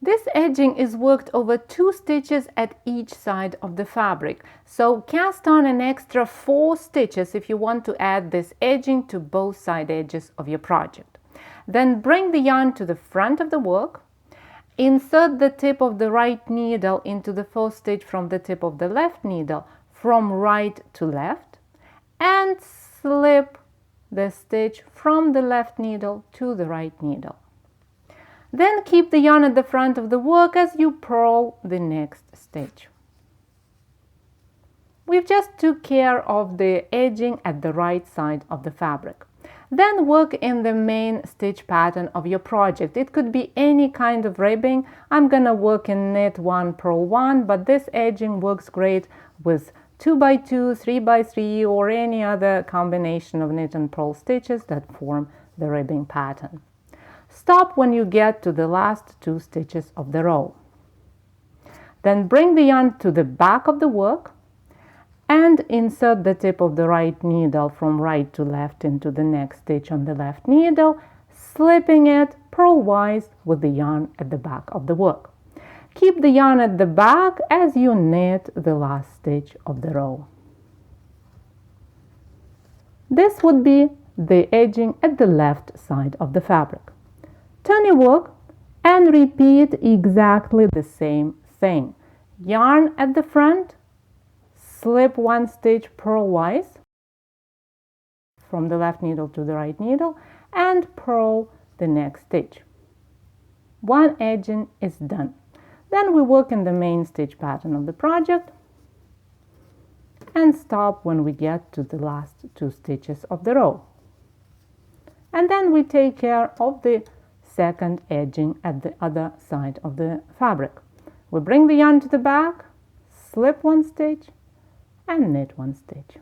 This edging is worked over 2 stitches at each side of the fabric. So cast on an extra 4 stitches if you want to add this edging to both side edges of your project. Then bring the yarn to the front of the work. Insert the tip of the right needle into the first stitch from the tip of the left needle from right to left, and slip the stitch from the left needle to the right needle. Then keep the yarn at the front of the work as you purl the next stitch. We've just took care of the edging at the right side of the fabric. Then work in the main stitch pattern of your project. It could be any kind of ribbing. I'm gonna work in knit 1, purl 1, but this edging works great with 2x2, 3x3, or any other combination of knit and purl stitches that form the ribbing pattern. Stop when you get to the last 2 stitches of the row. Then bring the yarn to the back of the work and insert the tip of the right needle from right to left into the next stitch on the left needle, slipping it purlwise with the yarn at the back of the work. Keep the yarn at the back as you knit the last stitch of the row. This would be the edging at the left side of the fabric. Turn your work and repeat exactly the same thing. Yarn at the front, slip 1 stitch purlwise from the left needle to the right needle, and purl the next stitch. 1 edging is done. Then we work in the main stitch pattern of the project and stop when we get to the last 2 stitches of the row. And then we take care of the second edging at the other side of the fabric. We bring the yarn to the back, slip 1 stitch, and knit 1 stitch.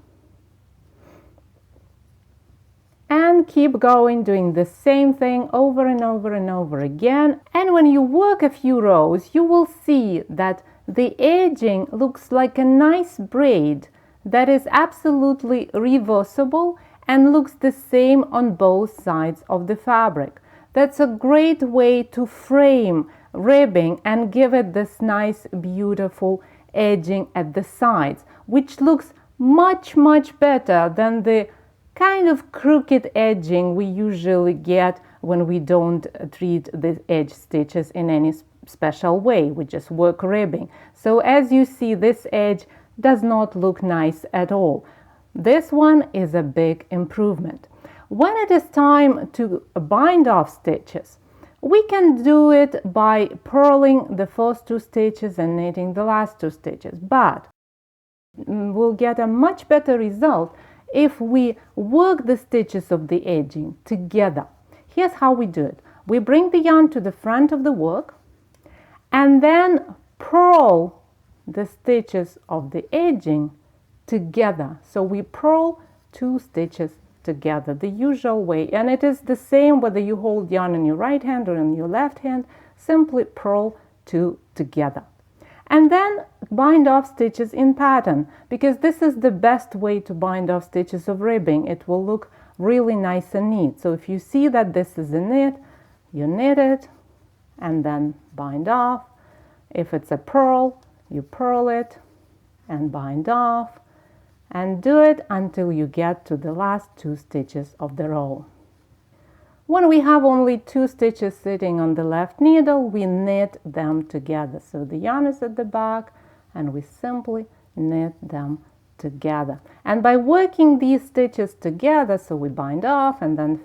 And keep going, doing the same thing over and over and over again. And when you work a few rows, you will see that the edging looks like a nice braid that is absolutely reversible and looks the same on both sides of the fabric. That's a great way to frame ribbing and give it this nice, beautiful edging at the sides, which looks much better than the kind of crooked edging we usually get when we don't treat the edge stitches in any special way. We just work ribbing. So as you see, this edge does not look nice at all. This one is a big improvement. When it is time to bind off stitches, we can do it by purling the first 2 stitches and knitting the last 2 stitches, but we'll get a much better result if we work the stitches of the edging together. Here's how we do it. We bring the yarn to the front of the work and then purl the stitches of the edging together. So we purl 2 stitches together the usual way, and it is the same whether you hold yarn in your right hand or in your left hand. Simply purl 2 together and then bind off stitches in pattern, because this is the best way to bind off stitches of ribbing. It will look really nice and neat. So if you see that this is a knit, you knit it and then bind off. If it's a purl, you purl it and bind off, and do it until you get to the last 2 stitches of the row. When we have only 2 stitches sitting on the left needle, we knit them together. So the yarn is at the back and we simply knit them together. And by working these stitches together, so we bind off and then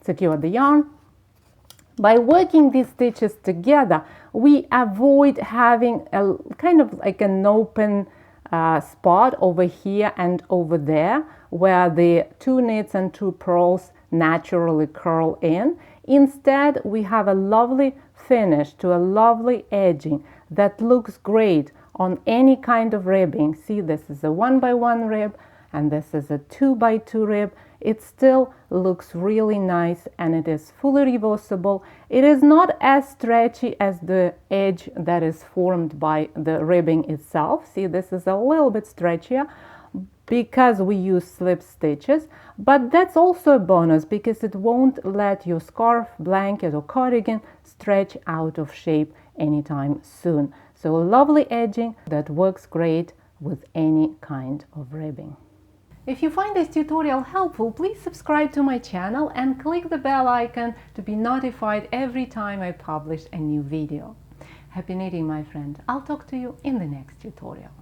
secure the yarn. By working these stitches together, we avoid having a kind of like an open spot over here and over there where the 2 knits and 2 purls naturally curl in. Instead, we have a lovely finish to a lovely edging that looks great on any kind of ribbing. See, this is a 1x1 rib and this is a 2x2 rib. It still looks really nice and it is fully reversible. It is not as stretchy as the edge that is formed by the ribbing itself. See, this is a little bit stretchier, because we use slip stitches, but that's also a bonus because it won't let your scarf, blanket or cardigan stretch out of shape anytime soon. So lovely edging that works great with any kind of ribbing. If you find this tutorial helpful, please subscribe to my channel and click the bell icon to be notified every time I publish a new video. Happy knitting, my friend. I'll talk to you in the next tutorial.